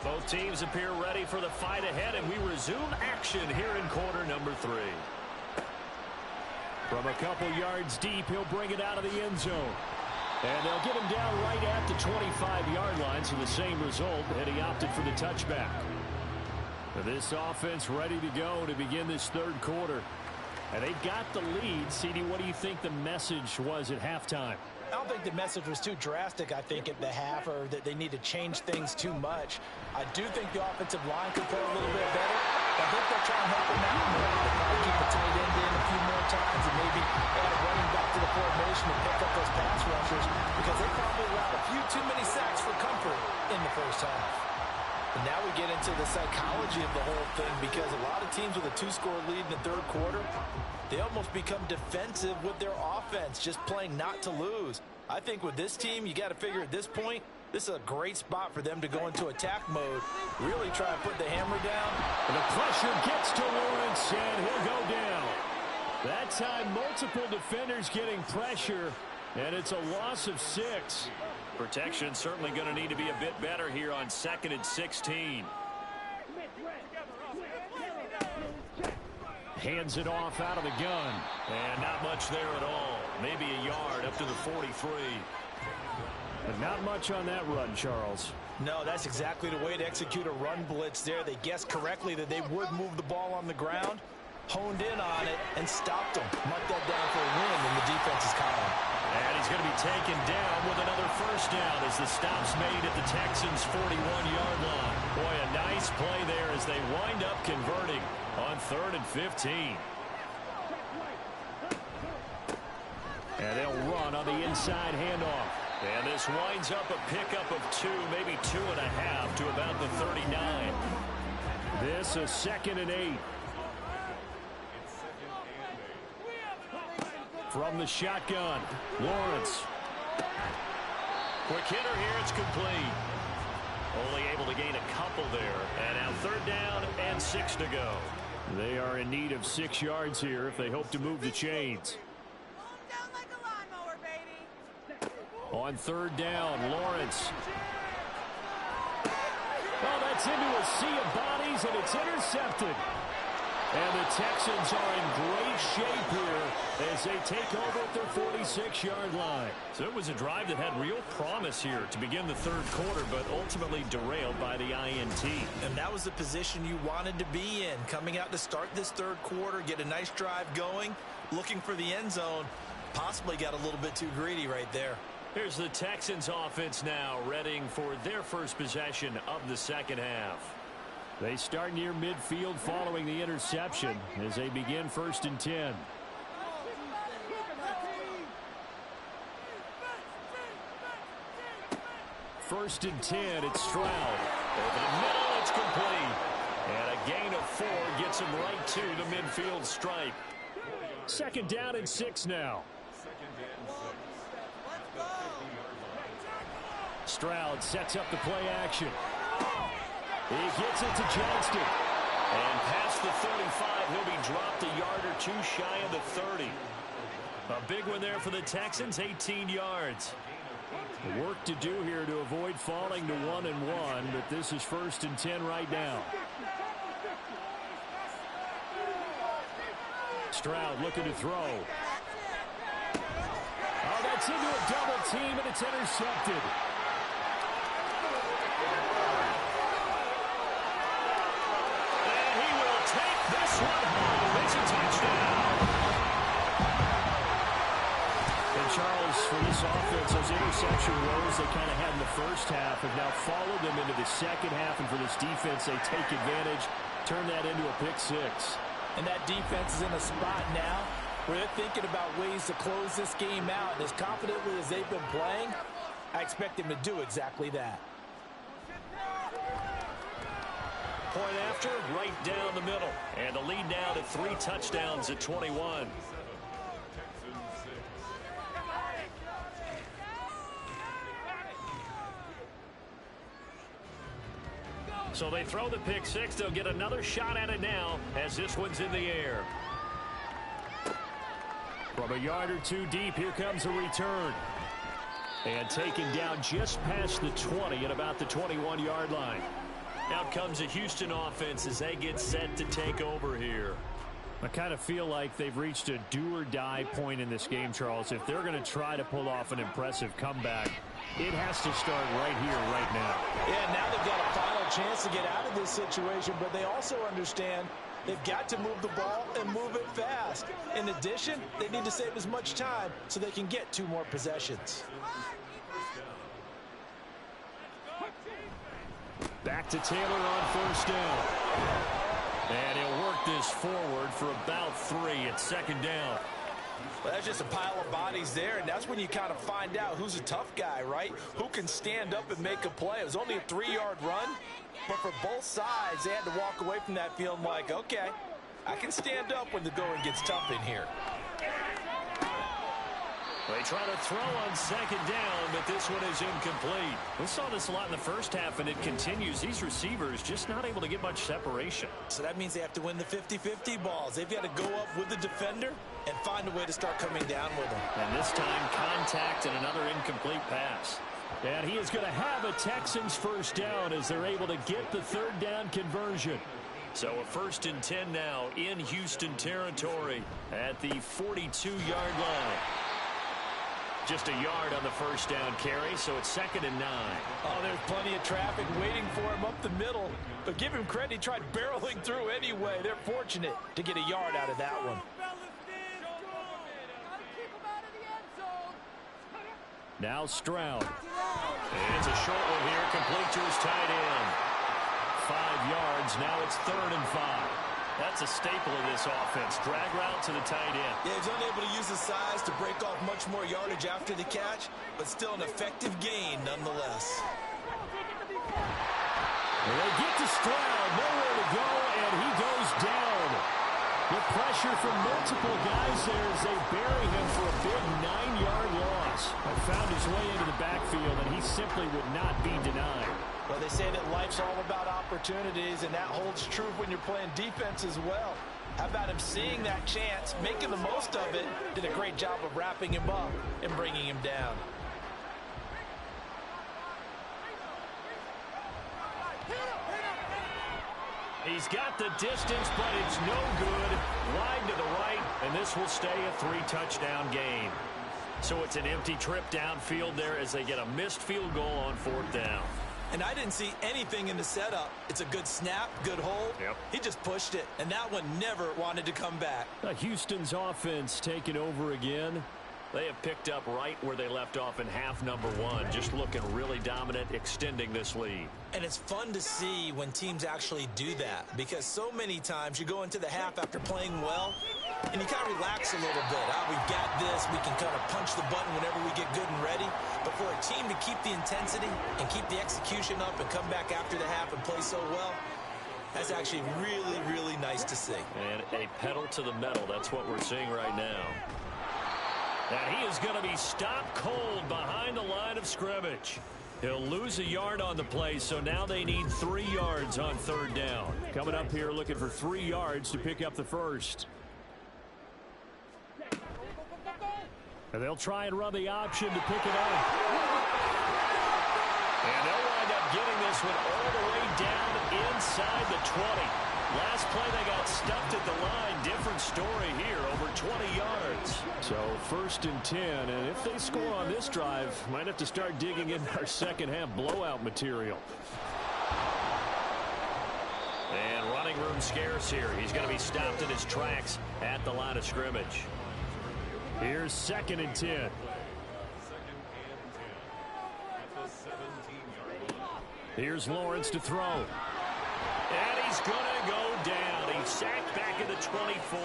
Both teams appear ready for the fight ahead, and we resume action here in quarter number 3. From a couple yards deep, he'll bring it out of the end zone. And they'll get him down right at the 25-yard line, so the same result, and he opted for the touchback. This offense ready to go to begin this third quarter. And they've got the lead. CD, what do you think the message was at halftime? I don't think the message was too drastic, I think, at the half, or that they need to change things too much. I do think the offensive line could play a little bit better. I think they'll try and help him out more. They'll probably keep the tight end in a few more times and maybe add a running back to the formation and pick up those pass rushers, because they probably allowed a few too many sacks for comfort in the first half. And now we get into the psychology of the whole thing, because a lot of teams with a 2-score lead in the third quarter, they almost become defensive with their offense, just playing not to lose. I think with this team, you got to figure at this point, this is a great spot for them to go into attack mode, really try and put the hammer down. And the pressure gets to Lawrence, and he'll go down. That time, multiple defenders getting pressure, and it's a loss of 6. Protection certainly going to need to be a bit better here on 2nd and 16. Hands it off out of the gun. And not much there at all. Maybe a yard up to the 43. But not much on that run, Charles. No, that's exactly the way to execute a run blitz there. They guessed correctly that they would move the ball on the ground, honed in on it, and stopped them. Mark that down for a win in the defense's column. And he's going to be taken down with another first down as the stop's made at the Texans' 41-yard line. Boy, a nice play there as they wind up converting on 3rd and 15. And they'll run on the inside handoff. And this winds up a pickup of 2, maybe 2.5 to about the 39. This a 2nd and 8. From the shotgun, Lawrence. Quick hitter here, it's complete. Only able to gain a couple there. And now 3rd down and 6 to go. They are in need of 6 yards here if they hope to move the chains. On 3rd down, Lawrence. Oh, that's into a sea of bodies, and it's intercepted. And the Texans are in great shape here as they take over at their 46-yard line. So it was a drive that had real promise here to begin the 3rd quarter, but ultimately derailed by the INT. And that was the position you wanted to be in, coming out to start this 3rd quarter, get a nice drive going, looking for the end zone. Possibly got a little bit too greedy right there. Here's the Texans offense now, readying for their first possession of the 2nd half. They start near midfield following the interception as they begin 1st and 10. First and 10, it's Stroud. Over the middle, it's complete. And a gain of 4 gets him right to the midfield stripe. 2nd down and 6 now. Stroud sets up the play action. He gets it to Johnston. And past the 35, he'll be dropped a yard or 2 shy of the 30. A big one there for the Texans, 18 yards. Work to do here to avoid falling to 1-1, but this is 1st and 10 right now. Stroud looking to throw. Oh, that's into a double team, and it's intercepted. And he will take this one home. It's a touchdown. And Charles, for this offense, those interception woes they kind of had in the first half have now followed them into the second half, and for this defense, they take advantage, turn that into a pick 6. And that defense is in a spot now where they're thinking about ways to close this game out. And as confidently as they've been playing, I expect them to do exactly that. Point after, right down the middle. And the lead now to 3 touchdowns at 21. So they throw the pick 6. They'll get another shot at it now as this one's in the air. From a yard or 2 deep, here comes a return. And taken down just past the 20 at about the 21-yard line. Out comes a Houston offense as they get set to take over here. I kind of feel like they've reached a do-or-die point in this game, Charles. If they're going to try to pull off an impressive comeback, it has to start right here, right now. Yeah, now they've got a final chance to get out of this situation, but they also understand they've got to move the ball and move it fast. In addition, they need to save as much time so they can get 2 more possessions. Back to Taylor on 1st down. And he'll work this forward for about 3 at 2nd down. Well, that's just a pile of bodies there, and that's when you kind of find out who's a tough guy, right? Who can stand up and make a play. It was only a 3-yard run, but for both sides, they had to walk away from that feeling like, okay, I can stand up when the going gets tough in here. They try to throw on second down, but this one is incomplete. We saw this a lot in the first half, and it continues. These receivers just not able to get much separation. So that means they have to win the 50-50 balls. They've got to go up with the defender and find a way to start coming down with them. And this time, contact and another incomplete pass. And he is going to have a Texans first down as they're able to get the third down conversion. So a 1st and 10 now in Houston territory at the 42-yard line. Just a yard on the first down carry, so it's 2nd and 9. Oh, there's plenty of traffic waiting for him up the middle. But give him credit, he tried barreling through anyway. They're fortunate to get a yard out of that one. Now Stroud. It's a short one here, complete to his tight end. 5 yards, now it's 3rd and 5. That's a staple of this offense. Drag route to the tight end. Yeah, he's unable to use his size to break off much more yardage after the catch, but still an effective gain nonetheless. They get to Stroud, nowhere to go, and he goes down. The pressure from multiple guys there as they bury him for a big 9-yard loss. Found his way into the backfield, and he simply would not be denied. Well, they say that life's all about opportunities, and that holds true when you're playing defense as well. How about him seeing that chance, making the most of it, did a great job of wrapping him up and bringing him down. He's got the distance, but it's no good. Wide to the right, and this will stay a 3-touchdown game. So it's an empty trip downfield there as they get a missed field goal on 4th down. And I didn't see anything in the setup. It's a good snap, good hold. Yep. He just pushed it, and that one never wanted to come back. Houston's offense taking over again. They have picked up right where they left off in half number 1, just looking really dominant, extending this lead. And it's fun to see when teams actually do that, because so many times you go into the half after playing well, and you kind of relax a little bit. We've got this. We can kind of punch the button whenever we get good and ready. But for a team to keep the intensity and keep the execution up and come back after the half and play so well, that's actually really, really nice to see. And a pedal to the metal. That's what we're seeing right now. And he is going to be stopped cold behind the line of scrimmage. He'll lose a yard on the play, so now they need 3 yards on 3rd down. Coming up here looking for 3 yards to pick up the first. And they'll try and run the option to pick it up. And they'll wind up getting this one all the way down inside the 20. Last play they got stuffed at the line. Different story here, over 20 yards. So 1st and 10, and if they score on this drive, might have to start digging in our second half blowout material. And running room scarce here. He's going to be stopped in his tracks at the line of scrimmage. Here's 2nd and 10. Here's Lawrence to throw. And he's going to go down. He's sacked back at the 24.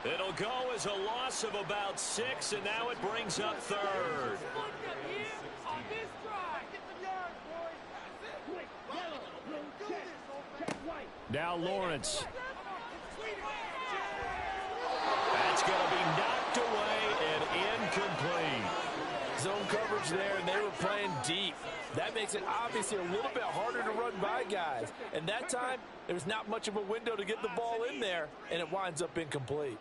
It'll go as a loss of about 6, and now it brings up 3rd. Now Lawrence. That's going to be knocked away and incomplete. Zone coverage there, and they were playing deep. That makes it obviously a little bit harder to run by guys. And that time, there's not much of a window to get the ball in there, and it winds up incomplete.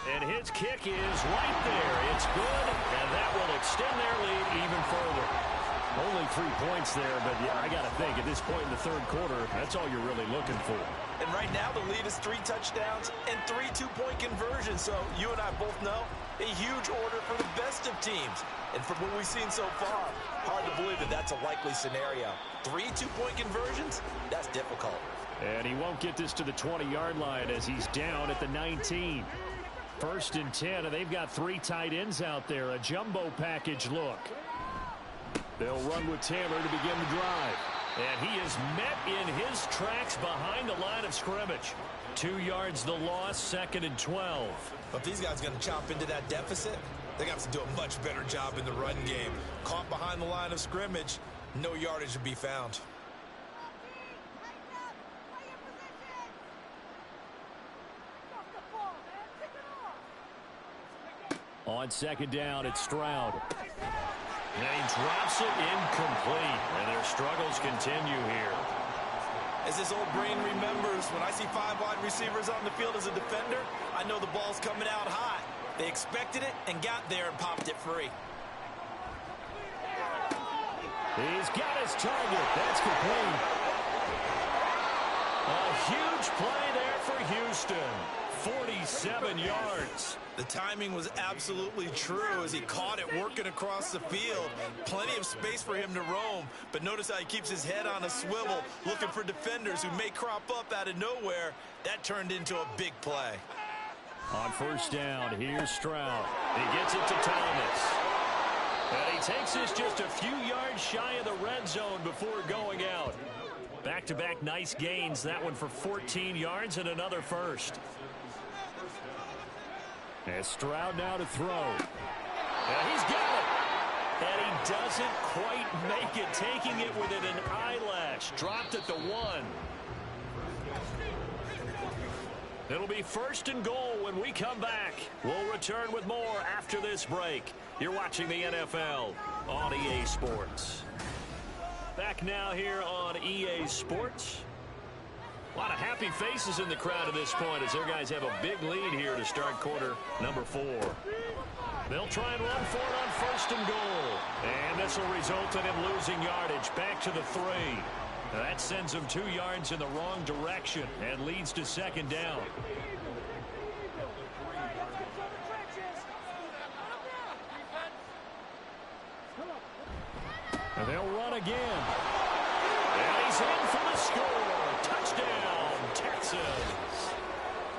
And his kick is right there. It's good, and that will extend their lead even further. Only 3 points there, but yeah, I got to think at this point in the 3rd quarter, that's all you're really looking for. And right now, the lead is 3 touchdowns and 3 two-point conversions. So you and I both know a huge order for the best of teams. And from what we've seen so far, hard to believe that that's a likely scenario. 3 two-point conversions? That's difficult. And he won't get this to the 20-yard line as he's down at the 19. 1st and 10, and they've got 3 tight ends out there. A jumbo package look. They'll run with Taylor to begin the drive. And he is met in his tracks behind the line of scrimmage. 2 yards the loss, 2nd and 12. But if these guys are going to chop into that deficit, they got to do a much better job in the run game. Caught behind the line of scrimmage, no yardage to be found. On 2nd down, it's Stroud. And he drops it incomplete. And their struggles continue here. As this old brain remembers, when I see 5 wide receivers on the field as a defender, I know the ball's coming out hot. They expected it and got there and popped it free. He's got his target. That's complete. A huge play there for Houston. 47 yards. The timing was absolutely true as he caught it working across the field. Plenty of space for him to roam, but notice how he keeps his head on a swivel, looking for defenders who may crop up out of nowhere. That turned into a big play. On 1st down, here's Stroud. He gets it to Thomas. And he takes this just a few yards shy of the red zone before going out. Back-to-back nice gains. That one for 14 yards and another first. And Stroud now to throw. And he's got it. And he doesn't quite make it, taking it within an eyelash. Dropped at the 1. It'll be 1st and goal when we come back. We'll return with more after this break. You're watching the NFL on EA Sports. Back now here on EA Sports. A lot of happy faces in the crowd at this point as their guys have a big lead here to start quarter number 4. They'll try and run for it on 1st and goal. And this will result in him losing yardage back to the 3. Now that sends him 2 yards in the wrong direction and leads to 2nd down. And they'll run again. And he's in for the score. Touchdown, Texans.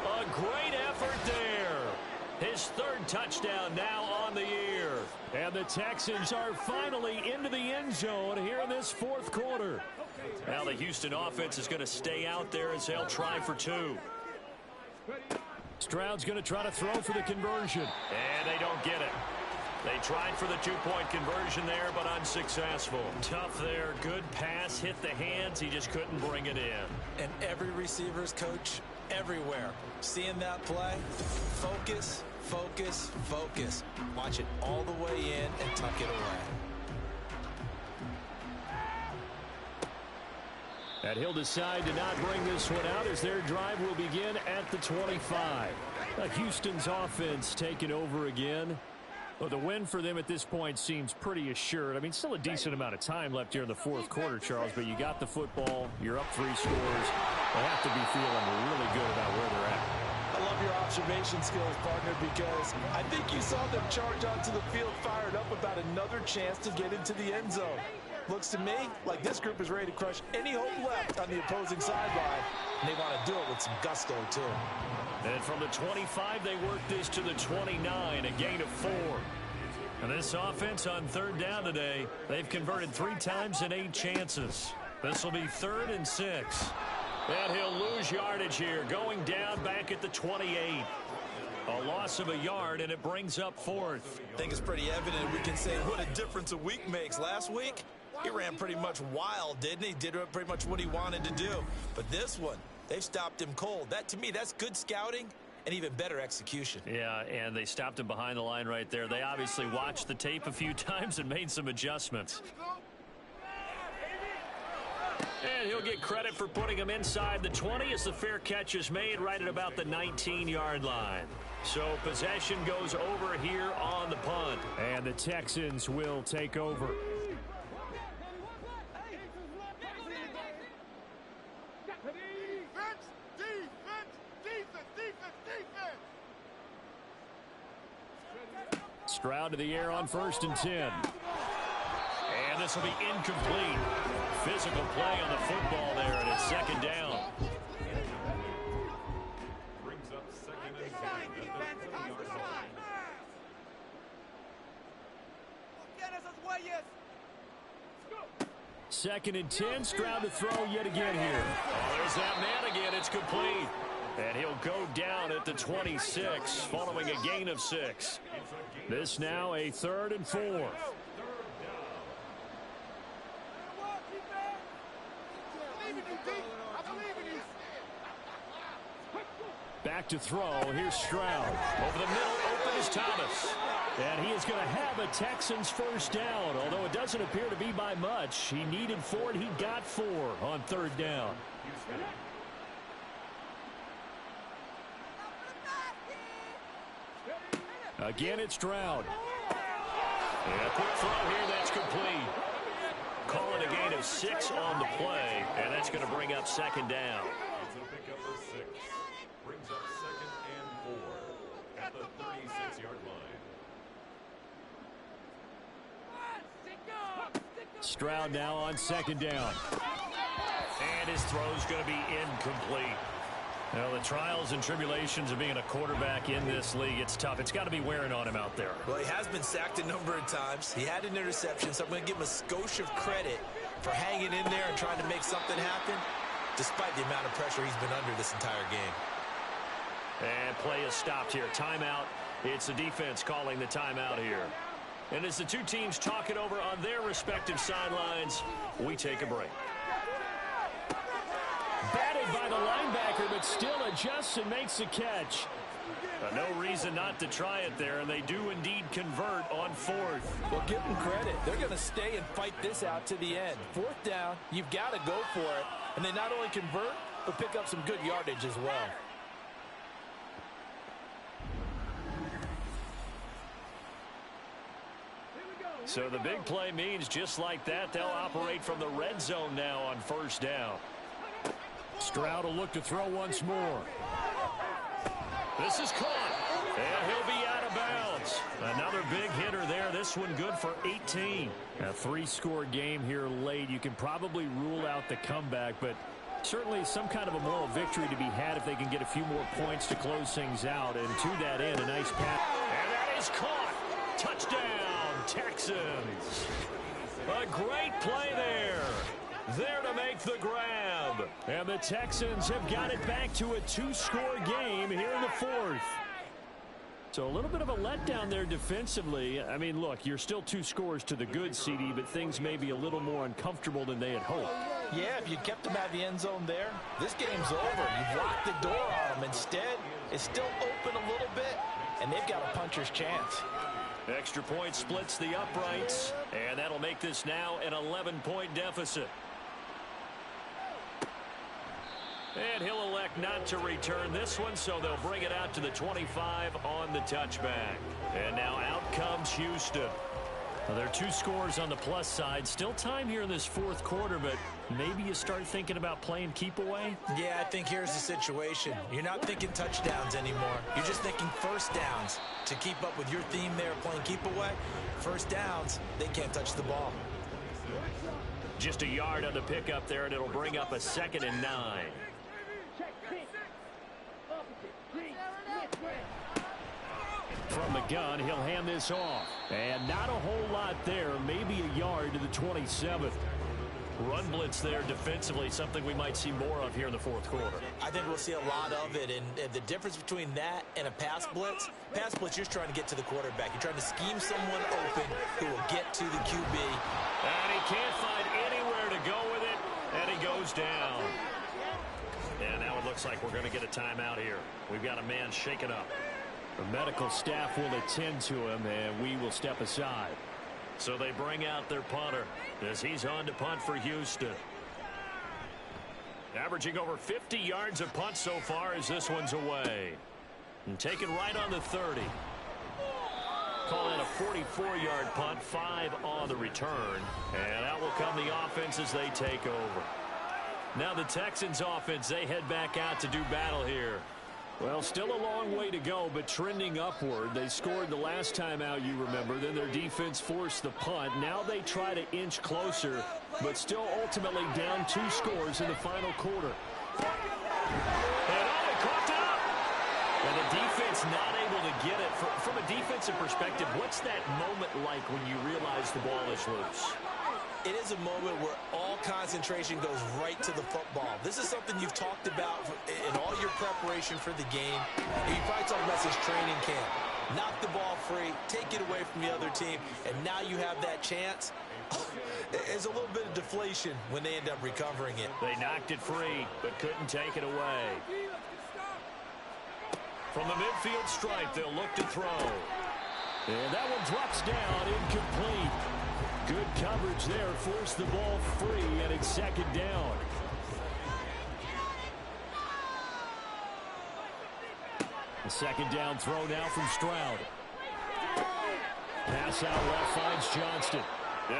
A great effort there. His 3rd touchdown now on the year. And the Texans are finally into the end zone here in this 4th quarter. Now the Houston offense is going to stay out there as they'll try for 2. Stroud's going to try to throw for the conversion. And they don't get it. They tried for the 2-point conversion there, but unsuccessful. Tough there. Good pass. Hit the hands. He just couldn't bring it in. And every receiver's coach everywhere. Seeing that play, focus, focus, focus. Watch it all the way in and tuck it away. And he'll decide to not bring this one out as their drive will begin at the 25. Houston's offense taking over again. Well, the win for them at this point seems pretty assured. I mean, still a decent amount of time left here in the 4th quarter, Charles, but you got the football. You're up 3 scores. They have to be feeling really good about where they're at. I love your observation skills, partner, because I think you saw them charge onto the field fired up about another chance to get into the end zone. Looks to me like this group is ready to crush any hope left on the opposing sideline, and they want to do it with some gusto, too. And from the 25, they work this to the 29, a gain of 4. And this offense on 3rd down today, they've converted 3 times in 8 chances. This will be 3rd and 6. And he'll lose yardage here, going down back at the 28. A loss of a yard, and it brings up 4th. I think it's pretty evident we can say what a difference a week makes. Last week, he ran pretty much wild, didn't he? Did pretty much what he wanted to do. But this one, they've stopped him cold. That, to me, that's good scouting and even better execution. Yeah, and they stopped him behind the line right there. They obviously watched the tape a few times and made some adjustments. And he'll get credit for putting him inside the 20 as the fair catch is made right at about the 19-yard line. So possession goes over here on the punt. And the Texans will take over. Stroud to the air on 1st and 10. And this will be incomplete. Physical play on the football there, and it's 2nd down. Brings up 2nd and 10. 2nd and 10. Stroud to throw yet again here. Oh, there's that man again. It's complete. And he'll go down at the 26 following a gain of 6. This now a 3rd and 4. Back to throw. Here's Stroud. Over the middle, open is Thomas. And he is going to have a Texans first down, although it doesn't appear to be by much. He needed 4, and he got 4 on 3rd down. Again, it's Stroud. And a quick throw here, that's complete. Call it a gain of 6 on the play, and that's going to bring up 2nd down. It's a pickup of 6. Brings up 2nd and 4 at the 36-yard line. Stroud now on 2nd down. And his throw's going to be incomplete. Well, the trials and tribulations of being a quarterback in this league, it's tough. It's got to be wearing on him out there. Well, he has been sacked a number of times. He had an interception, so I'm going to give him a skosh of credit for hanging in there and trying to make something happen, despite the amount of pressure he's been under this entire game. And play is stopped here. Timeout. It's the defense calling the timeout here. And as the two teams talk it over on their respective sidelines, we take a break. Batted by the linebacker, but still adjusts and makes the catch. No reason not to try it there, and they do indeed convert on 4th. Well, give them credit. They're going to stay and fight this out to the end. 4th down, you've got to go for it. And they not only convert, but pick up some good yardage as well. So the big play means just like that, they'll operate from the red zone now on 1st down. Stroud will look to throw once more. This is caught, and he'll be out of bounds. Another big hitter there. This one good for 18. A 3-score game here late. You can probably rule out the comeback, but certainly some kind of a moral victory to be had if they can get a few more points to close things out. And to that end, a nice pass. And that is caught. Touchdown, Texans. A great play there. There to make the grab. And the Texans have got it back to a 2-score game here in the 4th. So a little bit of a letdown there defensively. I mean, look, you're still 2 scores to the good, CD, but things may be a little more uncomfortable than they had hoped. Yeah, if you kept them out of the end zone there, this game's over. You've locked the door on them. Instead, it's still open a little bit, and they've got a puncher's chance. Extra point splits the uprights, and that'll make this now an 11-point deficit. And he'll elect not to return this one, so they'll bring it out to the 25 on the touchback. And now out comes Houston. Well, there are 2 scores on the plus side. Still time here in this 4th quarter, but maybe you start thinking about playing keep away? Yeah, I think here's the situation. You're not thinking touchdowns anymore. You're just thinking 1st downs. To keep up with your theme there, playing keep away, 1st downs, they can't touch the ball. Just a yard on the pickup there, and it'll bring up a 2nd and 9. From the gun, he'll hand this off. And not a whole lot there. Maybe a yard to the 27th. Run blitz there defensively, something we might see more of here in the 4th quarter. I think we'll see a lot of it, and the difference between that and a pass blitz, you're trying to get to the quarterback. You're trying to scheme someone open who will get to the QB. And he can't find anywhere to go with it, and he goes down. And now it looks like we're going to get a timeout here. We've got a man shaken up. The medical staff will attend to him, and we will step aside. So they bring out their punter as he's on to punt for Houston. Averaging over 50 yards a punt so far as this one's away. And taken right on the 30. Call it a 44-yard punt, 5 on the return. And out will come the offense as they take over. Now the Texans offense, they head back out to do battle here. Well, still a long way to go, but trending upward. They scored the last time out, you remember. Then their defense forced the punt. Now they try to inch closer, but still ultimately down 2 scores in the final quarter. And they caught up. And the defense not able to get it. From a defensive perspective, what's that moment like when you realize the ball is loose? it is a moment where all concentration goes right to the football. This is something you've talked about in all your preparation for the game. And you probably talked about this training camp. Knock the ball free, take it away from the other team, and now you have that chance. There's a little bit of deflation when they end up recovering it. They knocked it free, but couldn't take it away. From the midfield stripe, they'll look to throw. And that one drops down, incomplete. Good coverage there, forced the ball free, and it's second down. The second down throw now from Stroud. Pass out left finds Johnston.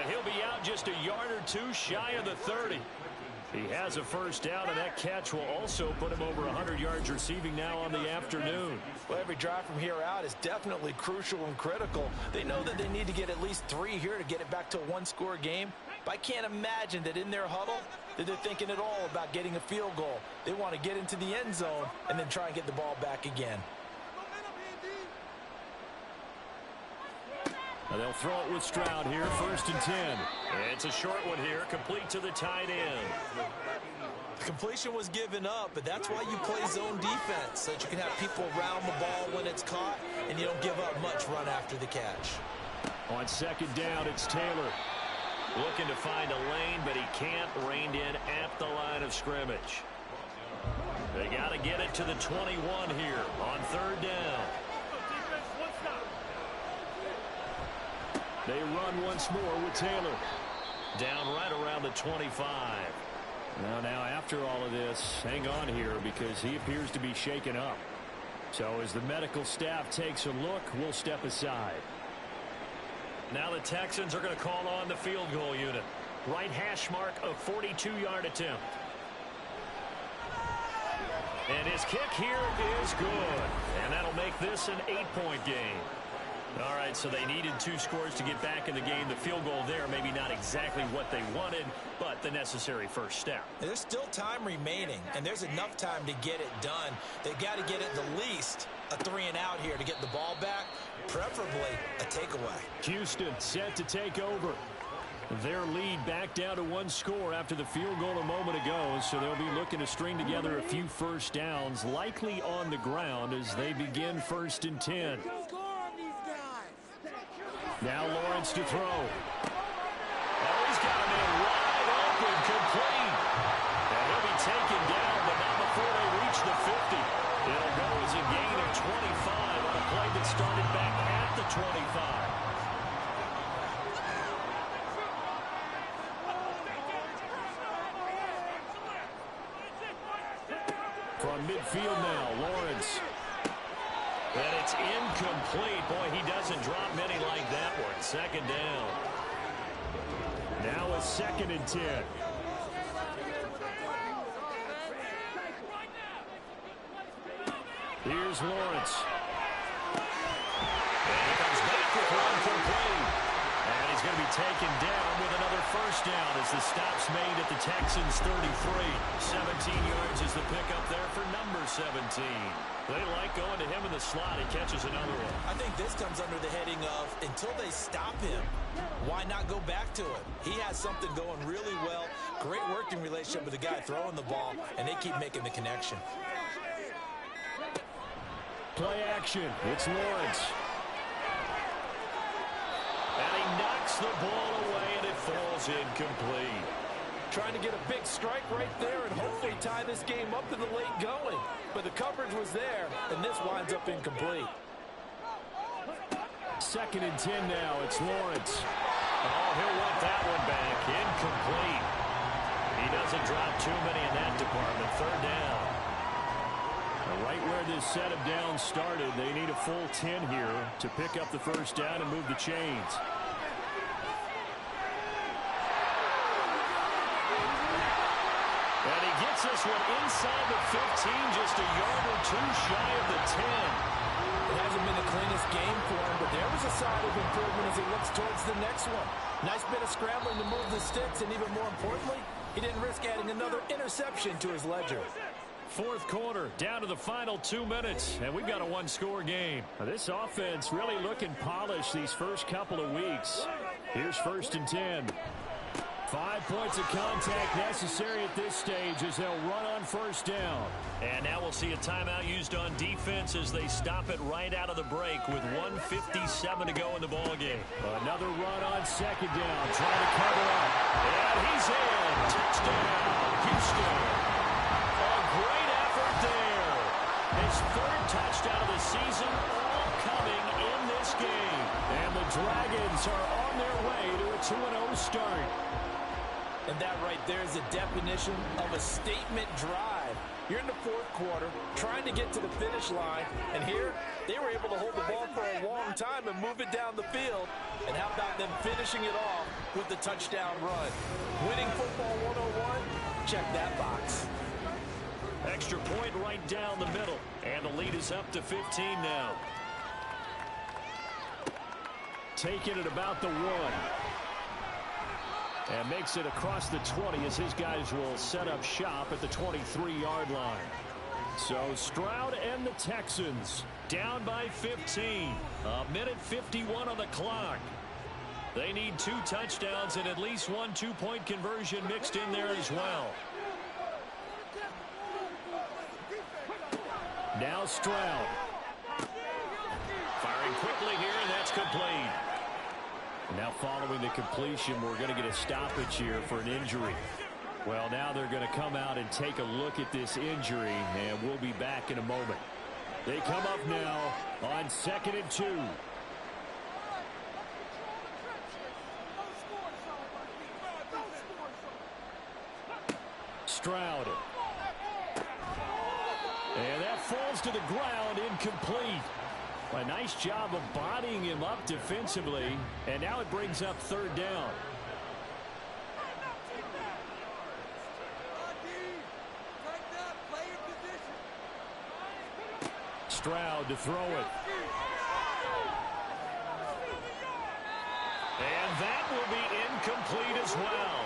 He'll be out just a yard or two shy of the 30. He has a first down, and that catch will also put him over 100 yards receiving now on the afternoon. Well, every drive from here out is definitely crucial and critical. They know that they need to get at least 3 here to get it back to a one-score game. But I can't imagine that in their huddle that they're thinking at all about getting a field goal. They want to get into the end zone and then try and get the ball back again. They'll throw it with Stroud here, 1st and 10. It's a short one here, complete to the tight end. The completion was given up, but that's why you play zone defense, so that you can have people around the ball when it's caught, and you don't give up much run after the catch. On second down, it's Taylor. Looking to find a lane, but he can't. Reined in at the line of scrimmage. They got to get it to the 21 here on 3rd down. They run once more with Taylor. Down right around the 25. Now after all of this, hang on here because he appears to be shaken up. So as the medical staff takes a look, we'll step aside. Now the Texans are going to call on the field goal unit. Right hash mark, a 42-yard attempt. And his kick here is good. And that'll make this an 8-point game. All right, so they needed 2 scores to get back in the game. The field goal there, maybe not exactly what they wanted, but the necessary first step. There's still time remaining, and there's enough time to get it done. They've got to get at the least a 3-and-out here to get the ball back, preferably a takeaway. Houston set to take over. Their lead back down to 1 score after the field goal a moment ago, so they'll be looking to string together a few first downs, likely on the ground as they begin 1st and 10. Now Lawrence to throw. Oh, he's got him in wide open, complete. And he'll be taken down, but not before they reach the 50. It'll go as a gain of 25 on a play that started back at the 25. From midfield now, Lawrence. And it's incomplete. Boy, he doesn't drop many like that one. Second down. Now a 2nd and 10. Here's Lawrence. And he comes back with one complete. And he's going to be taken down with another first down as the stop's made at the Texans' 33. 17 yards is the pickup there for number 17. They like going to him in the slot. He catches another one. I think this comes under the heading of until they stop him, why not go back to it? He has something going really well. Great working relationship with the guy throwing the ball, and they keep making the connection. Play action. It's Lawrence. And he knocks the ball away, and it falls incomplete. Trying to get a big strike right there and hopefully tie this game up in the late going. But the coverage was there, and this winds up incomplete. 2nd and 10 now. It's Lawrence. Oh, he'll want that one back. Incomplete. He doesn't drop too many in that department. 3rd down. Right where this set of downs started, they need a full 10 here to pick up the first down and move the chains. And he gets this one inside the 15, just a yard or 2 shy of the 10. It hasn't been the cleanest game for him, but there was a sign of improvement as he looks towards the next one. Nice bit of scrambling to move the sticks, and even more importantly, he didn't risk adding another interception to his ledger. 4th quarter, down to the final 2 minutes, and we've got a 1-score game. This offense really looking polished these first couple of weeks. Here's 1st and 10. 5 points of contact necessary at this stage as they'll run on first down. And now we'll see a timeout used on defense as they stop it right out of the break with 1:57 to go in the ballgame. Another run on second down, trying to cover up. And he's in. Touchdown, Houston. A great effort there. His 3rd touchdown of the season, all coming in this game. And the Dragons are on their way to a 2-0 start. And that right there is the definition of a statement drive. You're in the 4th quarter, trying to get to the finish line, and here they were able to hold the ball for a long time and move it down the field. And how about them finishing it off with the touchdown run? Winning football 101? Check that box. Extra point right down the middle, and the lead is up to 15 now. Taking it about the 1. And makes it across the 20 as his guys will set up shop at the 23-yard line. So Stroud and the Texans down by 15. 1:51 on the clock. They need 2 touchdowns and at least 1 2-point conversion mixed in there as well. Now Stroud. Firing quickly here, and that's complete. Now following the completion, we're going to get a stoppage here for an injury. Well, now they're going to come out and take a look at this injury, and we'll be back in a moment. They come up now on 2nd and 2. Stroud. And that falls to the ground, incomplete. A nice job of bodying him up defensively, and now it brings up 3rd down. Stroud to throw it. And that will be incomplete as well.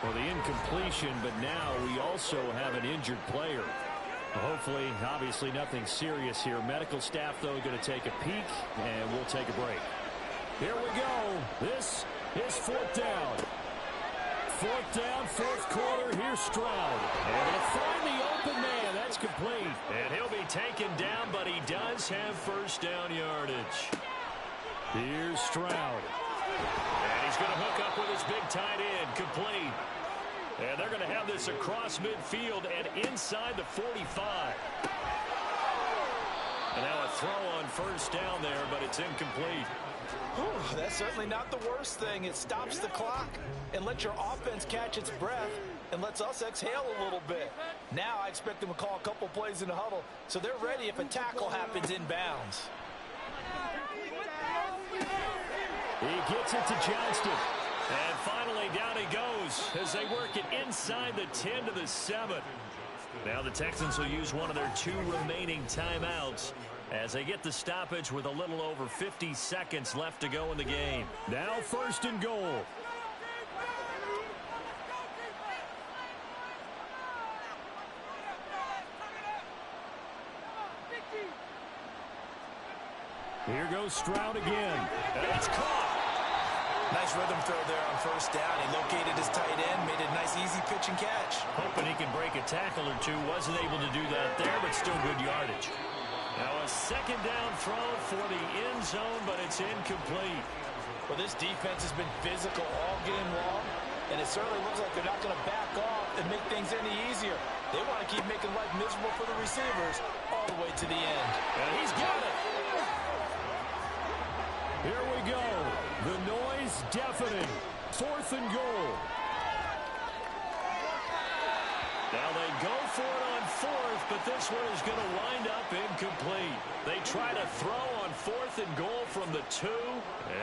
Well, the incompletion, but now we also have an injured player. Hopefully, obviously nothing serious here. Medical staff, though, going to take a peek, and we'll take a break. Here we go. This is 4th down. 4th down, 4th quarter. Here's Stroud. And they'll find the open man. That's complete. And he'll be taken down, but he does have first down yardage. Here's Stroud. And he's going to hook up with his big tight end. Complete. And they're going to have this across midfield and inside the 45. And now a throw on first down there, but it's incomplete. Whew, that's certainly not the worst thing. It stops the clock and lets your offense catch its breath and lets us exhale a little bit. Now I expect them to call a couple plays in the huddle so they're ready if a tackle happens inbounds. He gets it to Johnston. And finally, down he goes as they work it inside the 10 to the 7. Now the Texans will use one of their 2 remaining timeouts as they get the stoppage with a little over 50 seconds left to go in the game. Now 1st and goal. Here goes Stroud again. And it's caught. Nice rhythm throw there on first down. He located his tight end, made a nice easy pitch and catch. Hoping he can break a tackle or 2. Wasn't able to do that there, but still good yardage. Now a 2nd down throw for the end zone, but it's incomplete. Well, this defense has been physical all game long, and it certainly looks like they're not going to back off and make things any easier. They want to keep making life miserable for the receivers all the way to the end. And he's got it. Here we go. The noise deafening. 4th and goal. Now they go for it on 4th, but this one is going to wind up incomplete. They try to throw on 4th and goal from the 2,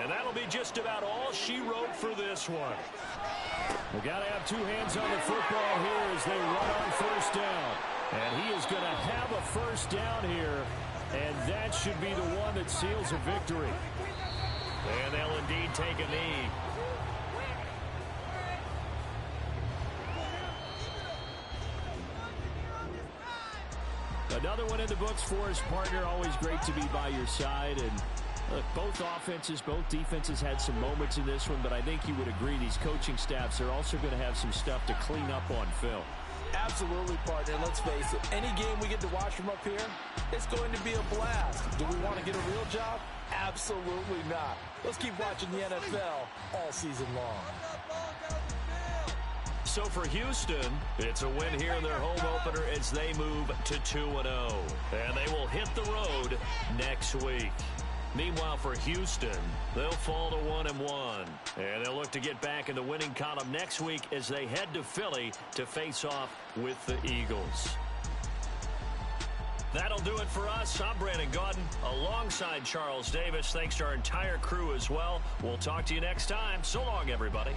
and that'll be just about all she wrote for this one. We got to have 2 hands on the football here as they run on first down. And he is going to have a first down here, and that should be the one that seals a victory. And they'll indeed take a knee. Another one in the books for his partner. Always great to be by your side. And Look, both offenses, both defenses had some moments in this one, but I think you would agree these coaching staffs are also going to have some stuff to clean up on film. Absolutely, partner. Let's face it, any game we get to watch from up here, it's going to be a blast. Do we want to get a real job? Absolutely not. Let's keep watching the NFL all season long. So for Houston, it's a win here in their home opener as they move to 2-0. And they will hit the road next week. Meanwhile, for Houston, they'll fall to 1-1. And they'll look to get back in the winning column next week as they head to Philly to face off with the Eagles. That'll do it for us. I'm Brandon Gaudin alongside Charles Davis. Thanks to our entire crew as well. We'll talk to you next time. So long, everybody.